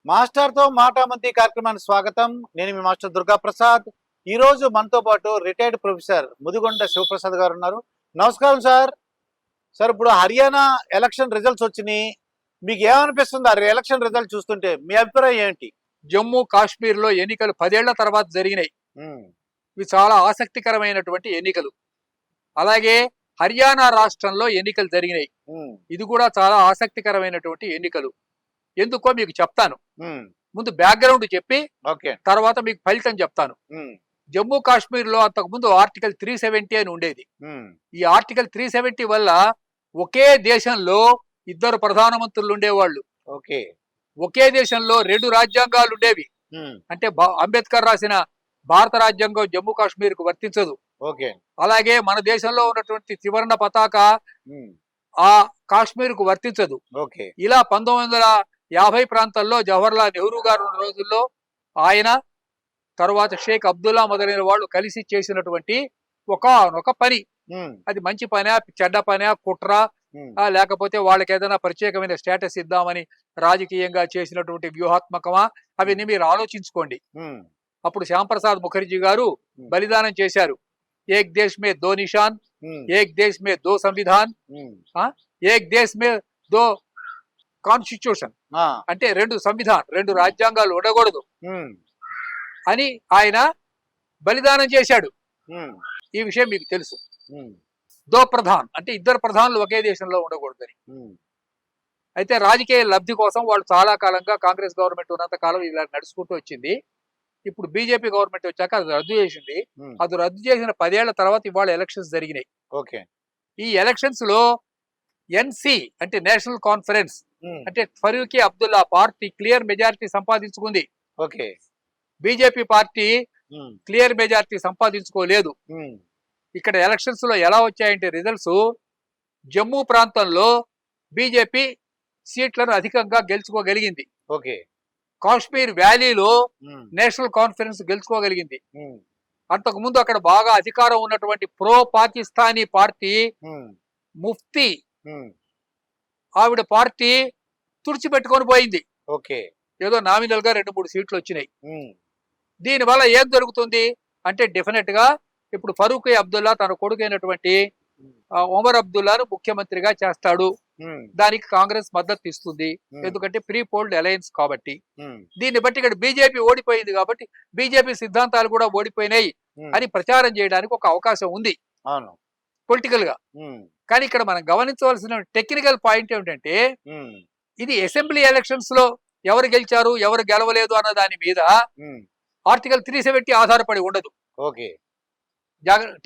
మాస్టర్తో మాటామంతి కార్యక్రమానికి స్వాగతం. నేను మీ మాస్టర్ దుర్గా ప్రసాద్. ఈ రోజు మనతో పాటు రిటైర్డ్ ప్రొఫెసర్ ముదిగొండ శివప్రసాద్ గారు ఉన్నారు. నమస్కారం సార్. సార్, ఇప్పుడు హర్యానా ఎలక్షన్ రిజల్ట్స్ వచ్చినాయి. మీకు ఏమనిపిస్తుంది ఆ ఎలక్షన్ రిజల్ట్ చూస్తుంటే? మీ అభిప్రాయం ఏంటి? జమ్మూ కాశ్మీర్ లో ఎన్నికలు 10 ఏళ్ల తర్వాత జరిగినాయి. ఇవి చాలా ఆసక్తికరమైనటువంటి ఎన్నికలు. అలాగే హర్యానా రాష్ట్రంలో ఎన్నికలు జరిగినాయి. ఇది కూడా చాలా ఆసక్తికరమైనటువంటి ఎన్నికలు. ఎందుకో మీకు చెప్తాను. ముందు బ్యాక్గ్రౌండ్ చెప్పి తర్వాత మీకు ఫలితం చెప్తాను. జమ్మూ కాశ్మీర్ లో అంతకు ముందు ఆర్టికల్ 370 అని ఉండేది. ఈ ఆర్టికల్ 370 వల్ల ఒకే దేశంలో 2 ప్రధానమంత్రులు ఉండేవాళ్ళు. ఒకే దేశంలో 2 రాజ్యాంగాలు ఉండేవి. అంటే అంబేద్కర్ రాసిన భారత రాజ్యాంగం జమ్మూ కాశ్మీర్ కు వర్తించదు. అలాగే మన దేశంలో ఉన్నటువంటి త్రివర్ణ పతాక ఆ కాశ్మీర్ కు వర్తించదు. ఇలా 1950 ప్రాంతాల్లో జవహర్లాల్ నెహ్రూ గారు ఉన్న రోజుల్లో ఆయన తర్వాత షేక్ అబ్దుల్లా మొదలైన వాళ్ళు కలిసి చేసినటువంటి ఒక పని. అది మంచి పనా, చెడ్డ పనా, కుట్ర, లేకపోతే వాళ్ళకి ఏదైనా ప్రత్యేకమైన స్టేటస్ ఇద్దామని రాజకీయంగా చేసినటువంటి వ్యూహాత్మకమా, అవన్నీ మీరు ఆలోచించుకోండి. అప్పుడు శ్యాంప్రసాద్ ముఖర్జీ గారు బలిదానం చేశారు. ఏక్ దేశ్ మే దో నిషాన్, ఏక్ దేశ్ మే దో సంవిధాన్, ఏక్ దేశ్ మే దో కాన్స్టిట్యూషన్, అంటే 2 సంవిధాన్, 2 రాజ్యాంగాలు ఉండకూడదు అని ఆయన బలిదానం చేశాడు. ఈ విషయం మీకు తెలుసు. దో ప్రధాన్ అంటే 2 ప్రధానులు ఒకే దేశంలో ఉండకూడదని. అయితే రాజకీయ లబ్ధి కోసం వాళ్ళు చాలా కాలంగా, కాంగ్రెస్ గవర్నమెంట్ ఉన్నంత కాలం ఇలా నడుచుకుంటూ వచ్చింది. ఇప్పుడు బీజేపీ గవర్నమెంట్ వచ్చాక అది రద్దు చేసింది. అది రద్దు చేసిన 10 ఏళ్ల తర్వాత ఇవాళ ఎలక్షన్స్ జరిగినాయి. ఈ ఎలక్షన్స్ లో ఎన్సి అంటే నేషనల్ కాన్ఫరెన్స్ అంటే Farooq Abdullah party clear majority సంపాదించుకుంది. బీజేపీ పార్టీ క్లియర్ మెజారిటీ సంపాదించుకోలేదు. ఇక్కడ ఎలక్షన్స్ లో ఎలా వచ్చాయంటే రిజల్ట్స్, జమ్మూ ప్రాంతంలో బీజేపీ సీట్లను అధికంగా గెలుచుకోగలిగింది. కాశ్మీర్ వ్యాలీలో నేషనల్ కాన్ఫరెన్స్ గెలుచుకోగలిగింది. అంతకు ముందు అక్కడ బాగా అధికారం ఉన్నటువంటి ప్రో పాకిస్తానీ పార్టీ ముఫ్తీ ఆవిడ పార్టీ తుడిచిపెట్టుకొని పోయింది. ఏదో నామినల్ గా 2-3 సీట్లు వచ్చినాయి. దీనివల్ల ఏం జరుగుతుంది అంటే డెఫినెట్ గా ఇప్పుడు ఫరూక్ అబ్దుల్లా తన కొడుకైనటువంటి ఒమర్ అబ్దుల్లాను ముఖ్యమంత్రిగా చేస్తాడు. దానికి కాంగ్రెస్ మద్దతు ఇస్తుంది, ఎందుకంటే ప్రీ పోల్డ్ అలయన్స్ కాబట్టి. దీన్ని బట్టి ఇక్కడ బీజేపీ ఓడిపోయింది కాబట్టి బీజేపీ సిద్ధాంతాలు కూడా ఓడిపోయినాయి అని ప్రచారం చేయడానికి ఒక అవకాశం ఉంది పొలిటికల్ గా. కానీ ఇక్కడ మనం గమనించవలసిన టెక్నికల్ పాయింట్ ఏమిటంటే, ఇది అసెంబ్లీ ఎలక్షన్స్ లో ఎవరు గెలిచారు ఎవరు గెలవలేదు అన్న దాని మీద ఆర్టికల్ 370 ఆధారపడి ఉండదు.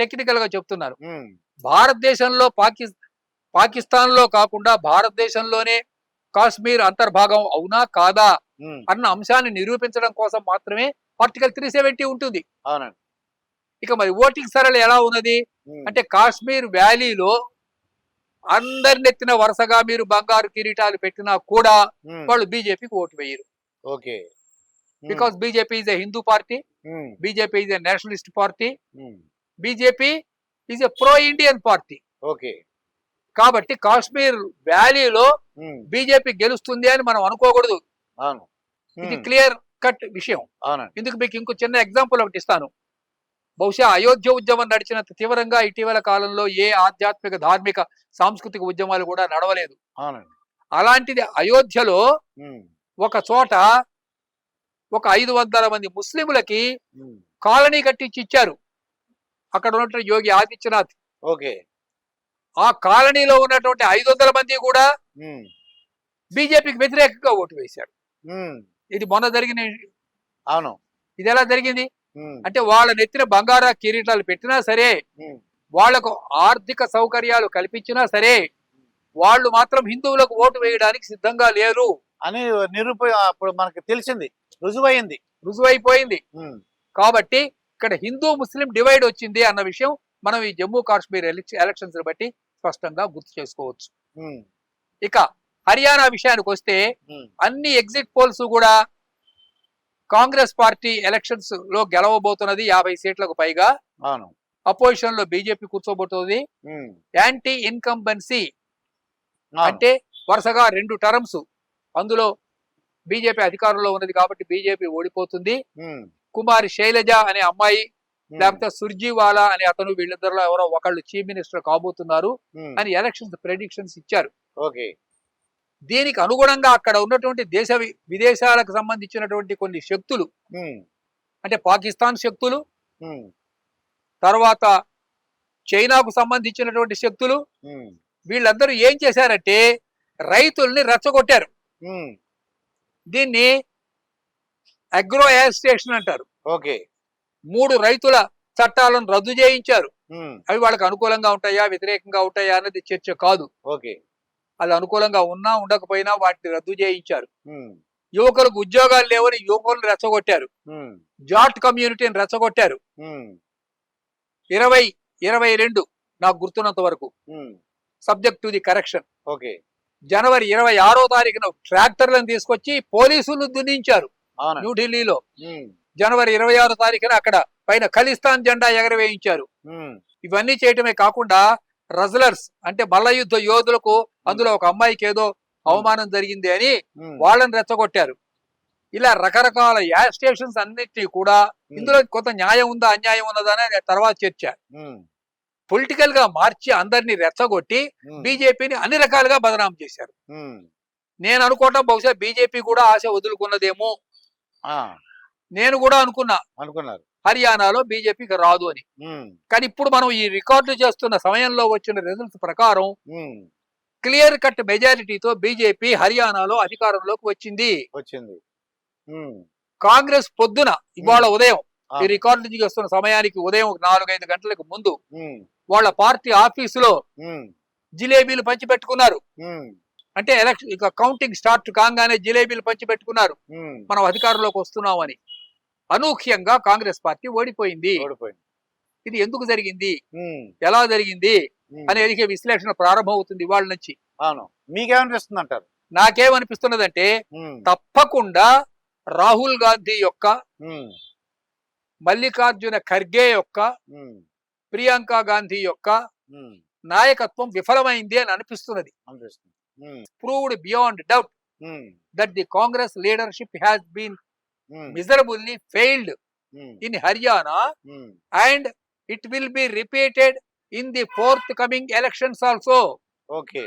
టెక్నికల్ గా చెప్తున్నారు. భారతదేశంలో పాకిస్తాన్ లో కాకుండా భారతదేశంలోనే కాశ్మీర్ అంతర్భాగం అవునా కాదా అన్న అంశాన్ని నిరూపించడం కోసం మాత్రమే ఆర్టికల్ 370 ఉంటుంది. ఇక మరి ఓటింగ్ సరళి ఎలా ఉన్నది అంటే, కాశ్మీర్ వ్యాలీలో అందరినెత్తిన వరుసగా మీరు బంగారు కిరీటాలు పెట్టినా కూడా వాళ్ళు బీజేపీకి ఓటు వేయరు. Because BJP is a Hindu party, BJP is a Nationalist party, BJP is a pro Indian party. కాబట్టి కాశ్మీర్ వ్యాలీలో బీజేపీ గెలుస్తుంది అని మనం అనుకోకూడదు. ఇది క్లియర్ కట్ విషయం. ఇందుకు మీకు ఇంకో చిన్న ఎగ్జాంపుల్ ఒకటి ఇస్తాను. బహుశా అయోధ్య ఉద్యమం నడిచినంత తీవ్రంగా ఇటీవల కాలంలో ఏ ఆధ్యాత్మిక, ధార్మిక, సాంస్కృతిక ఉద్యమాలు కూడా నడవలేదు. అలాంటిది అయోధ్యలో ఒక చోట ఒక 500 మంది ముస్లింలకి కాలనీ కట్టించి ఇచ్చారు అక్కడ ఉన్నటువంటి యోగి ఆదిత్యనాథ్. ఆ కాలనీలో ఉన్నటువంటి 500 మంది కూడా బీజేపీకి వ్యతిరేకంగా ఓటు వేశారు. ఇది మొన్న జరిగిన. ఇది ఎలా జరిగింది అంటే, వాళ్ళ నెత్తిన బంగారా కిరీటాలు పెట్టినా సరే, వాళ్లకు ఆర్థిక సౌకర్యాలు కల్పించినా సరే, వాళ్ళు మాత్రం హిందువులకు ఓటు వేయడానికి సిద్ధంగా లేరు అని అప్పుడు మనకి తెలిసింది, రుజువైపోయింది. కాబట్టి ఇక్కడ హిందూ ముస్లిం డివైడ్ వచ్చింది అన్న విషయం మనం ఈ జమ్మూ కాశ్మీర్ ఎలక్షన్స్ బట్టి స్పష్టంగా గుర్తు చేసుకోవచ్చు. ఇక హర్యానా విషయానికి వస్తే, అన్ని ఎగ్జిట్ పోల్స్ కూడా కాంగ్రెస్ పార్టీ ఎలక్షన్స్ లో గెలవబోతున్నది 50 సీట్లకు పైగా. అపోజిషన్ లో బీజేపీ కూర్చోబోతుంది. యాంటీ ఇన్కంబెన్సీ అంటే వరుసగా 2 టర్మ్స్, అందులో బీజేపీ అధికారంలో ఉన్నది కాబట్టి బీజేపీ ఓడిపోతుంది. ఉమ్, కుమారి శైలజ అనే అమ్మాయి ఉమ్, లేకపోతే సుర్జీవాలా అనే అతను వీళ్ళిద్దరిలో ఎవరో ఒకళ్ళు చీఫ్ మినిస్టర్ కాబోతున్నారు ఉమ్, అని ఎలక్షన్స్ ప్రెడిక్షన్స్ ఇచ్చారు. ఓకే. దీనికి అనుగుణంగా అక్కడ ఉన్నటువంటి విదేశాలకు సంబంధించినటువంటి కొన్ని శక్తులు, ఉమ్, అంటే పాకిస్తాన్ శక్తులు, ఉమ్, తర్వాత చైనాకు సంబంధించినటువంటి శక్తులు, ఉమ్, వీళ్ళందరూ ఏం చేశారంటే రైతుల్ని రెచ్చగొట్టారు. ఉమ్, దీన్ని అగ్రో యాజిటేషన్ అంటారు. ఓకే. 3 రైతుల చట్టాలను రద్దు చేయించారు. ఉమ్, అవి వాళ్ళకి అనుకూలంగా ఉంటాయా వ్యతిరేకంగా ఉంటాయా అన్నది చర్చ కాదు. ఓకే. అది అనుకూలంగా ఉన్నా ఉండకపోయినా వాటిని రద్దు చేయించారు. ఉమ్, యువకులకు ఉద్యోగాలు లేవని యువకులను రెచ్చగొట్టారు. ఉమ్, జాట్ కమ్యూనిటీని రెచ్చగొట్టారు. ఉమ్, 2022 నాకు గుర్తున్నంత వరకు, um, subject to the correction, okay. జనవరి 26వ తారీఖున ట్రాక్టర్లను తీసుకొచ్చి పోలీసులు దున్నించారు అవునా. న్యూఢిల్లీలో. ఉమ్, జనవరి 26వ తారీఖున అక్కడ పైన ఖలిస్తాన్ జెండా ఎగరవేయించారు. ఉమ్, ఇవన్నీ చేయటమే కాకుండా రజలర్స్ అంటే మల్ల యుద్ధ యోధులకు అందులో ఒక అమ్మాయికి ఏదో అవమానం జరిగింది అని ఉమ్, వాళ్ళని రెచ్చగొట్టారు. ఇలా రకరకాల యాజిటేషన్స్ అన్నిటినీ కూడా, ఇందులో కొంత న్యాయం ఉందా అన్యాయం ఉన్నదా అనేది తర్వాత చర్చ, ఉమ్, పొలిటికల్ గా మార్చి అందరినీ రెచ్చగొట్టి ఉమ్, బీజేపీని అన్ని రకాలుగా బదనాం చేశారు. ఉమ్, నేను అనుకోవటం బహుశా బీజేపీ కూడా ఆశ వదులుకున్నదేమో. ఆ, నేను కూడా అనుకున్నా అనుకున్నారు. హర్యానాలో బీజేపీకి రాదు అని. ఉమ్, కానీ ఇప్పుడు మనం ఈ రికార్డు చేస్తున్న సమయంలో వచ్చిన రిజల్ట్స్ ప్రకారం ఉమ్, క్లియర్ కట్ మెజారిటీతో బీజేపీ హర్యానాలో అధికారంలోకి వచ్చింది. వచ్చింది. ఉమ్, కాంగ్రెస్ పొద్దున ఇవాళ ఉదయం ఆ, ఈ రికార్డు చేస్తున్న సమయానికి ఉదయం 4-5 గంటలకు ముందు ఉమ్, వాళ్ళ పార్టీ ఆఫీసులో ఉమ్, జిలేబీలు పంచిపెట్టుకున్నారు. ఉమ్, అంటే ఎలక్షన్ ఇక కౌంటింగ్ స్టార్ట్ కాగానే జిలేబీలు పంచిపెట్టుకున్నారు, ఉమ్, మనం అధికారంలోకి వస్తున్నామని. అనూహ్యంగా కాంగ్రెస్ పార్టీ ఓడిపోయింది. ఓడిపోయింది. ఇది ఎందుకు జరిగింది, ఉమ్, ఎలా జరిగింది ఉమ్, అనేది విశ్లేషణ ప్రారంభం అవుతుంది ఇవాళ నుంచి. అవును. మీకేమనిపిస్తుంది అంటారు? నాకేమనిపిస్తున్నదంటే ఉమ్, తప్పకుండా రాహుల్ గాంధీ యొక్క, ఉమ్, మల్లికార్జున ఖర్గే యొక్క, ఉమ్, ప్రియాంక గాంధీ యొక్క ఉమ్, నాయకత్వం విఫలమైంది అని అనిపిస్తున్నది. అనిపిస్తుంది. Um, proved beyond doubt um, that the Congress leadership has been um, miserably failed um, in Haryana, um, and it will be repeated in the forthcoming elections also. Okay.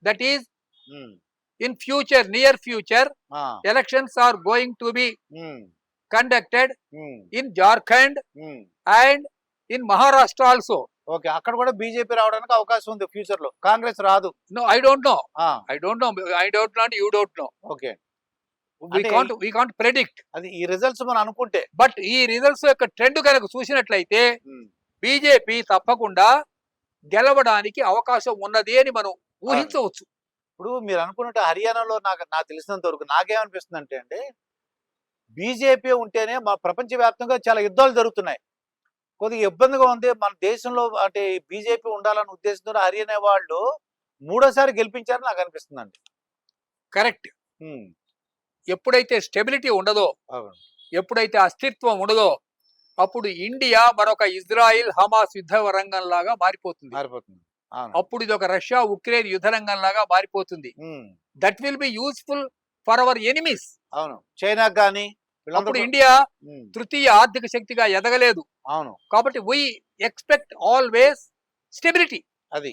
That is, um, in future, near future, ఆ, elections are going to be um, conducted um, in Jharkhand um, and in Maharashtra also. Okay. అక్కడ కూడా BJP రావడానికి అవకాశం ఉంది future లో, కాంగ్రెస్ రాదు. No, I don't know. ఆ, I don't know. I don't know. You don't know. Okay. We అంటే can't predict. అది ఈ రిజల్ట్స్ మనం అనుకుంటే. బట్ ఈ రిజల్ట్స్ యొక్క ట్రెండ్ కనుక చూసినట్లయితే ఉమ్, బీజేపీ తప్పకుండా గెలవడానికి అవకాశం ఉన్నది అని మనం ఊహించవచ్చు. ఇప్పుడు మీరు అనుకున్నట్టు హర్యానాలో నాకు తెలిసినంత వరకు నాకేమనిపిస్తుంది అంటే అండి, బీజేపీ ఉంటేనే మా ప్రపంచవ్యాప్తంగా చాలా యుద్ధాలు జరుగుతున్నాయి. కొద్దిగా ఇబ్బందిగా ఉంది మన దేశంలో. అంటే బీజేపీ ఉండాలన్న ఉద్దేశంతో హర్యానా వాళ్ళు 3వ సారి గెలిపించారని నాకు అనిపిస్తుందండి. కరెక్ట్. ఉమ్, ఎప్పుడైతే స్టెబిలిటీ ఉండదో, అవును. ఎప్పుడైతే అస్తిత్వం ఉండదో, అప్పుడు ఇండియా మరొక ఇజ్రాయిల్ హమాస్ యుద్ధ రంగంలాగా మారిపోతుంది. మారిపోతుంది. అవును. అప్పుడు ఇది ఒక రష్యా ఉక్రెయిన్ యుద్ధ రంగంలాగా మారిపోతుంది. Um, that will be useful for our enemies. అవును. చైనా కానీ అప్పుడు ఇండియా తృతీయ ఆర్థిక శక్తిగా ఎదగలేదు. అవును. కాబట్టి వి ఎక్స్పెక్ట్ ఆల్వేస్ స్టెబిలిటీ. అది